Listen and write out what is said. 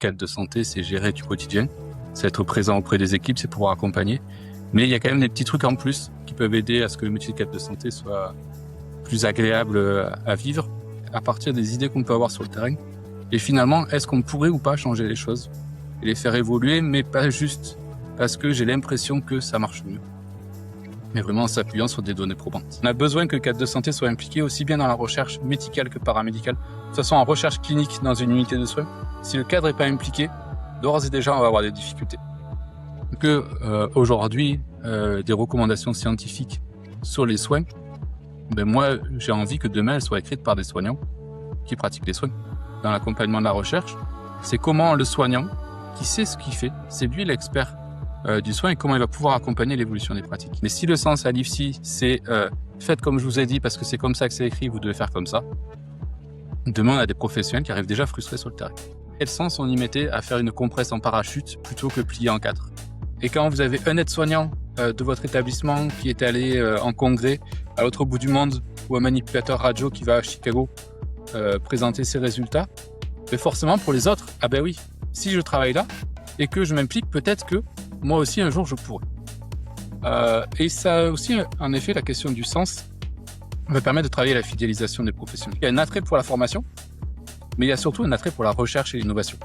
cadre de santé, c'est gérer du quotidien, c'est être présent auprès des équipes, c'est pouvoir accompagner. Mais il y a quand même des petits trucs en plus qui peuvent aider à ce que le métier de cadre de santé soit plus agréable à vivre à partir des idées qu'on peut avoir sur le terrain. Et finalement, est-ce qu'on pourrait ou pas changer les choses et les faire évoluer, mais pas juste parce que j'ai l'impression que ça marche mieux, mais vraiment en s'appuyant sur des données probantes. On a besoin que le cadre de santé soit impliqué aussi bien dans la recherche médicale que paramédicale. De toute façon, en recherche clinique dans une unité de soins, si le cadre n'est pas impliqué, d'ores et déjà, on va avoir des difficultés. Que aujourd'hui, des recommandations scientifiques sur les soins, ben moi, j'ai envie que demain, elles soient écrites par des soignants qui pratiquent les soins. Dans l'accompagnement de la recherche, c'est comment le soignant, qui sait ce qu'il fait, c'est lui l'expert du soin et comment il va pouvoir accompagner l'évolution des pratiques. Mais si le sens à l'IFSI, c'est faites comme je vous ai dit parce que c'est comme ça que c'est écrit, vous devez faire comme ça, demain on a des professionnels qui arrivent déjà frustrés sur le terrain. Quel sens on y mettait à faire une compresse en parachute plutôt que plier en 4? Et quand vous avez un aide-soignant de votre établissement qui est allé en congrès à l'autre bout du monde ou un manipulateur radio qui va à Chicago présenter ses résultats, mais forcément pour les autres, ah ben oui, si je travaille là et que je m'implique, peut-être que moi aussi un jour je pourrais. Et ça a aussi en effet la question du sens me permet de travailler la fidélisation des professionnels. Il y a un attrait pour la formation, mais il y a surtout un attrait pour la recherche et l'innovation.